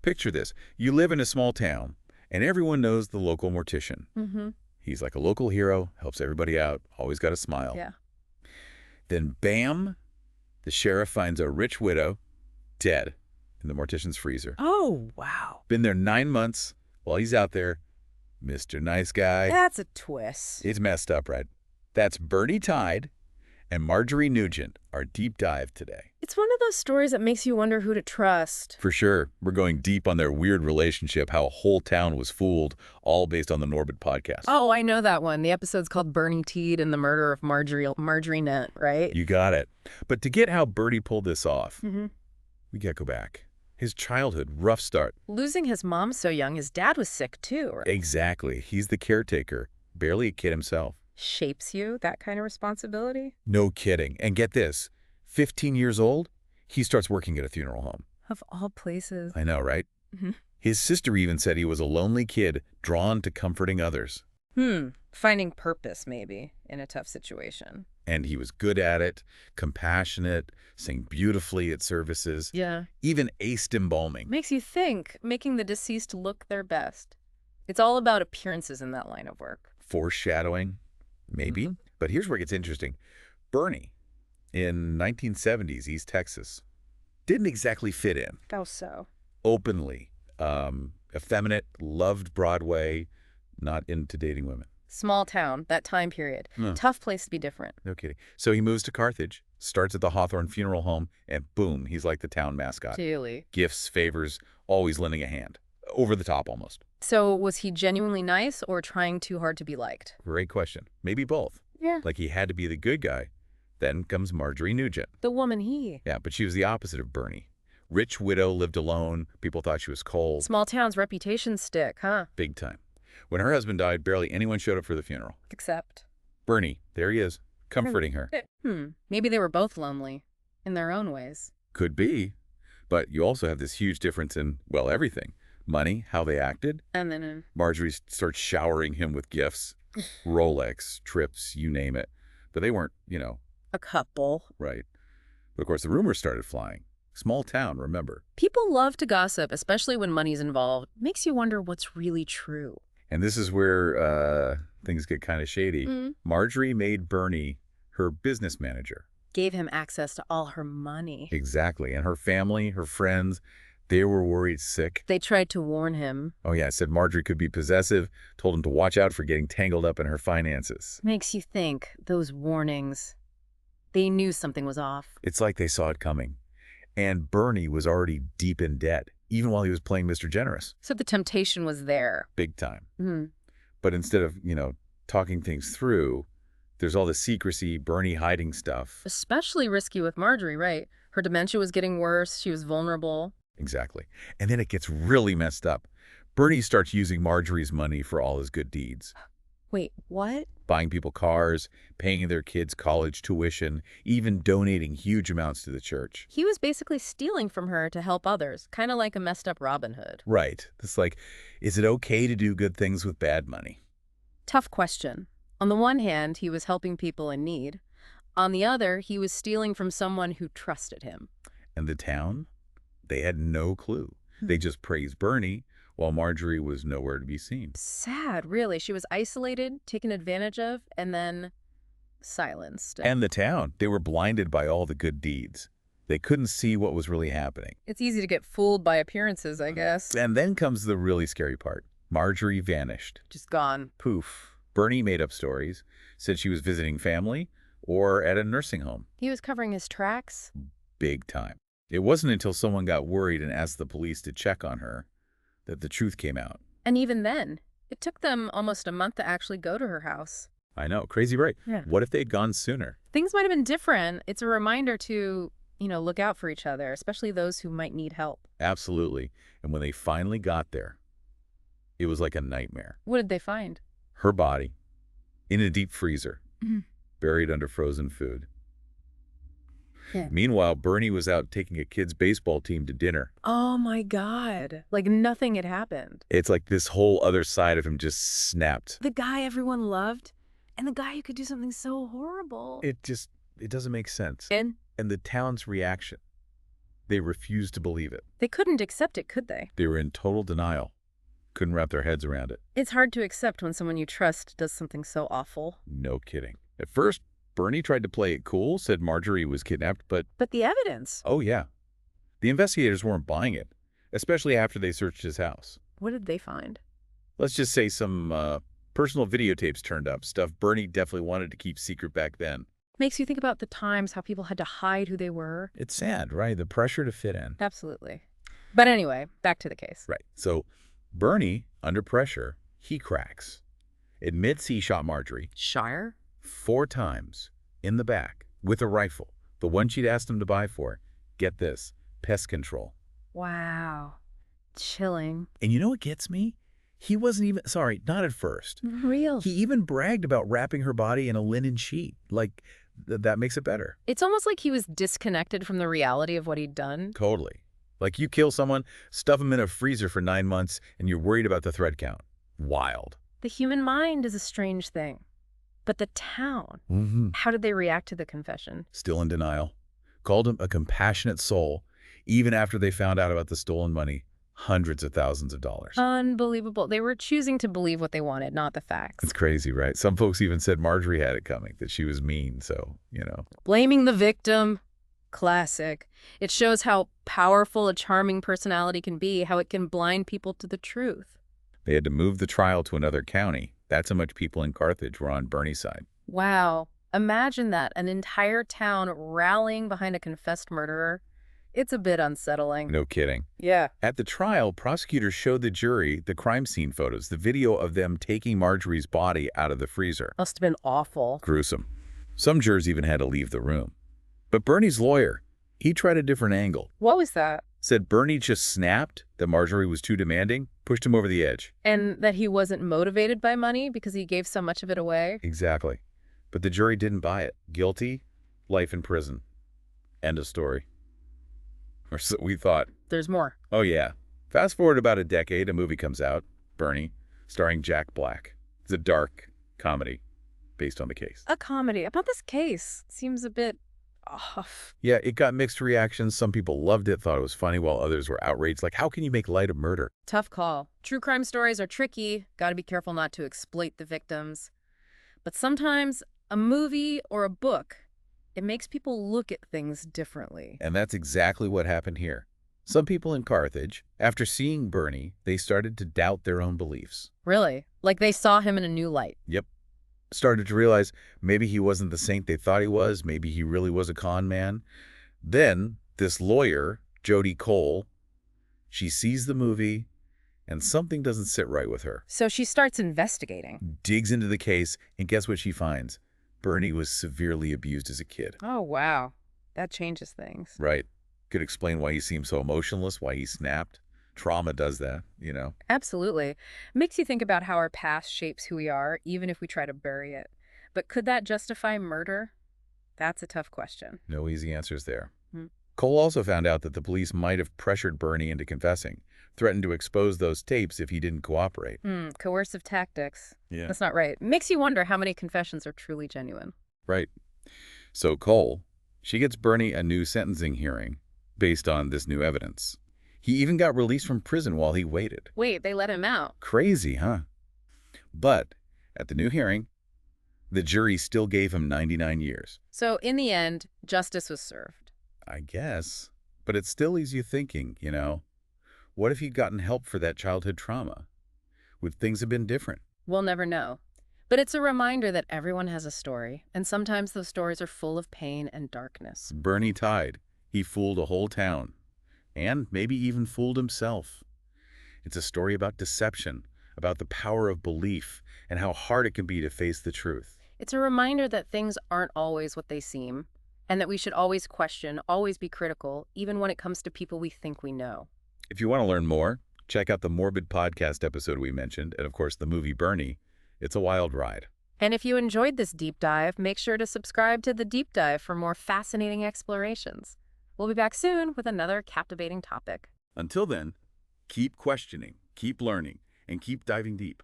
Picture this. You live in a small town, and everyone knows the local mortician. Mm-hmm. He's like a local hero, helps everybody out, always got a smile. Yeah. Then, bam, the sheriff finds a rich widow dead in the mortician's freezer. Oh, wow. Been there 9 months. While he's out there, Mr. Nice Guy. That's a twist. It's messed up, right? That's Bernie Tiede and Marjorie Nugent, our deep dive today. It's one of those stories that makes you wonder who to trust. For sure, we're going deep on their weird relationship, how a whole town was fooled, all based on the Norbit podcast. Oh, I know that one. The episode's called Bernie Tiede and the Murder of Marjorie Nent, right? You got it. But to get how Bernie pulled this off, Mm-hmm. we gotta go back. His childhood, rough start. Losing his mom so young, his dad was sick too, right? Exactly. He's the caretaker, barely a kid himself. Shapes you, that kind of responsibility? No kidding. And get this, 15 years old, he starts working at a funeral home. Of all places. I know, right? Mhm. His sister even said he was a lonely kid drawn to comforting others. Finding purpose, maybe, in a tough situation. And he was good at it, compassionate, sang beautifully at services, Yeah. even aced embalming. Makes you think, making the deceased look their best. It's all about appearances in that line of work. Foreshadowing, maybe. Mhm. But here's where it gets interesting. Bernie, in 1970s, East Texas, didn't exactly fit in. How so? Openly, effeminate, loved Broadway, not into dating women. Small town, that time period. Hmm. Tough place to be different. No kidding. So he moves to Carthage, starts at the Hawthorne Funeral Home, and boom, he's like the town mascot. Really? Gifts, favors, always lending a hand. Over the top almost. So was he genuinely nice or trying too hard to be liked? Great question. Maybe both. Yeah. Like he had to be the good guy. Then comes Marjorie Nugent. The woman he. Yeah, but she was the opposite of Bernie. Rich widow, lived alone. People thought she was cold. Small town's reputation stick, huh? Big time. When her husband died, barely anyone showed up for the funeral. Except. Bernie, there he is, comforting her. Maybe they were both lonely. In their own ways. Could be. But you also have this huge difference in, well, everything. Money, how they acted. And then Marjorie starts showering him with gifts. Rolex, trips, you name it. But they weren't, a couple. right. But of course, the rumors started flying. Small town, remember. People love to gossip, especially when money's involved. Makes you wonder what's really true. And this is where things get kind of shady. Marjorie made Bernie her business manager. Gave him access to all her money. Exactly. And her family, her friends, they were worried sick. They tried to warn him. Oh, yeah, said Marjorie could be possessive, told him to watch out for getting tangled up in her finances. Makes you think, those warnings. They knew something was off. It's like they saw it coming. And Bernie was already deep in debt, even while he was playing Mr. Generous. So the temptation was there. Big time. Hmm. But instead of, talking things through, there's all the secrecy, Bernie hiding stuff. Especially risky with Marjorie, right? Her dementia was getting worse. She was vulnerable. Exactly. And then it gets really messed up. Bernie starts using Marjorie's money for all his good deeds. Wait, what? Buying people cars, paying their kids' college tuition, even donating huge amounts to the church. He was basically stealing from her to help others, kind of like a messed up Robin Hood. Right. It's like, is it okay to do good things with bad money? Tough question. On the one hand, he was helping people in need. On the other, he was stealing from someone who trusted him. And the town? They had no clue. They just praised Bernie while Marjorie was nowhere to be seen. Sad, really. She was isolated, taken advantage of, and then silenced. And the town. They were blinded by all the good deeds. They couldn't see what was really happening. It's easy to get fooled by appearances, I guess. And then comes the really scary part. Marjorie vanished. Just gone. Poof. Bernie made up stories, said she was visiting family or at a nursing home. He was covering his tracks. Big time. It wasn't until someone got worried and asked the police to check on her that the truth came out. And even then, it took them almost a month to actually go to her house. I know, crazy, right? Yeah. What if they'd gone sooner? Things might have been different. It's a reminder to, look out for each other, especially those who might need help. Absolutely. And when they finally got there, it was like a nightmare. What did they find? Her body, in a deep freezer, buried under frozen food. Yeah. Meanwhile, Bernie was out taking a kid's baseball team to dinner. Oh my God. Like nothing had happened. It's like this whole other side of him just snapped. The guy everyone loved, and the guy who could do something so horrible. It doesn't make sense. And And the town's reaction. They refused to believe it. They couldn't accept it, could they? They were in total denial. Couldn't wrap their heads around it. It's hard to accept when someone you trust does something so awful. No kidding. At first, Bernie tried to play it cool, said Marjorie was kidnapped, but But the evidence. oh yeah. The investigators weren't buying it, especially after they searched his house. What did they find? Let's just say some personal videotapes turned up, stuff Bernie definitely wanted to keep secret back then. Makes you think about the times how people had to hide who they were. It's sad, right? The pressure to fit in. Absolutely. But anyway, back to the case. Right. So Bernie, under pressure, he cracks. Admits he shot Marjorie Shire? 4 times in the back with a rifle, the one she'd asked him to buy for. Get this, pest control. Wow. Chilling. And you know what gets me? He wasn't even, sorry, not at first. Real. He even bragged about wrapping her body in a linen sheet. Like, that makes it better. It's almost like he was disconnected from the reality of what he'd done. Totally. Like you kill someone, stuff them in a freezer for 9 months, and you're worried about the thread count. Wild. The human mind is a strange thing. But the town, how did they react to the confession? Still in denial. Called him a compassionate soul, even after they found out about the stolen money. Hundreds of thousands of dollars. Unbelievable. They were choosing to believe what they wanted, not the facts. It's crazy, right? Some folks even said Marjorie had it coming, that she was mean, so, you know. Blaming the victim. Classic. It shows how powerful a charming personality can be, how it can blind people to the truth. They had to move the trial to another county. That's how much people in Carthage were on Bernie's side. Wow. Imagine that, an entire town rallying behind a confessed murderer. It's a bit unsettling. No kidding. Yeah. At the trial, prosecutors showed the jury the crime scene photos, the video of them taking Marjorie's body out of the freezer. Must have been awful. Gruesome. Some jurors even had to leave the room. But Bernie's lawyer, he tried a different angle. What was that? Said Bernie just snapped, that Marjorie was too demanding, pushed him over the edge. And that he wasn't motivated by money because he gave so much of it away? Exactly. But the jury didn't buy it. Guilty, life in prison. End of story. Or so we thought. There's more. Oh, yeah. Fast forward about a decade, a movie comes out, Bernie, starring Jack Black. It's a dark comedy based on the case. A comedy about this case seems a bit off. Yeah, it got mixed reactions. Some people loved it, thought it was funny, while others were outraged. Like, how can you make light of murder? Tough call. True crime stories are tricky. Gotta be careful not to exploit the victims. But sometimes a movie or a book, it makes people look at things differently. And that's exactly what happened here. Some people in Carthage, after seeing Bernie, they started to doubt their own beliefs. Really? Like they saw him in a new light. Yep. Started to realize maybe he wasn't the saint they thought he was. Maybe he really was a con man. Then this lawyer, Jodi Cole, she sees the movie and something doesn't sit right with her. So she starts investigating. Digs into the case, and guess what she finds? Bernie was severely abused as a kid. Oh, wow. That changes things. Right. Could explain why he seemed so emotionless, why he snapped. Trauma does that, you know. Absolutely. Makes you think about how our past shapes who we are, even if we try to bury it. But could that justify murder? That's a tough question. No easy answers there. Hmm. Cole also found out that the police might have pressured Bernie into confessing, threatened to expose those tapes if he didn't cooperate. Coercive tactics. Yeah. That's not right. Makes you wonder how many confessions are truly genuine. Right. So Cole, she gets Bernie a new sentencing hearing based on this new evidence. He even got released from prison while he waited. Wait, they let him out. Crazy, huh? But at the new hearing, the jury still gave him 99 years. So in the end, justice was served. I guess. But it still leaves you thinking, you know, what if he'd gotten help for that childhood trauma? Would things have been different? We'll never know. But it's a reminder that everyone has a story, and sometimes those stories are full of pain and darkness. Bernie Tiede. He fooled a whole town. And maybe even fooled himself. It's a story about deception, about the power of belief, and how hard it can be to face the truth. It's a reminder that things aren't always what they seem, and that we should always question, always be critical, even when it comes to people we think we know. If you want to learn more, check out the Morbid podcast episode we mentioned, and of course the movie Bernie. It's a wild ride. And if you enjoyed this deep dive, make sure to subscribe to The Deep Dive for more fascinating explorations. We'll be back soon with another captivating topic. Until then, keep questioning, keep learning, and keep diving deep.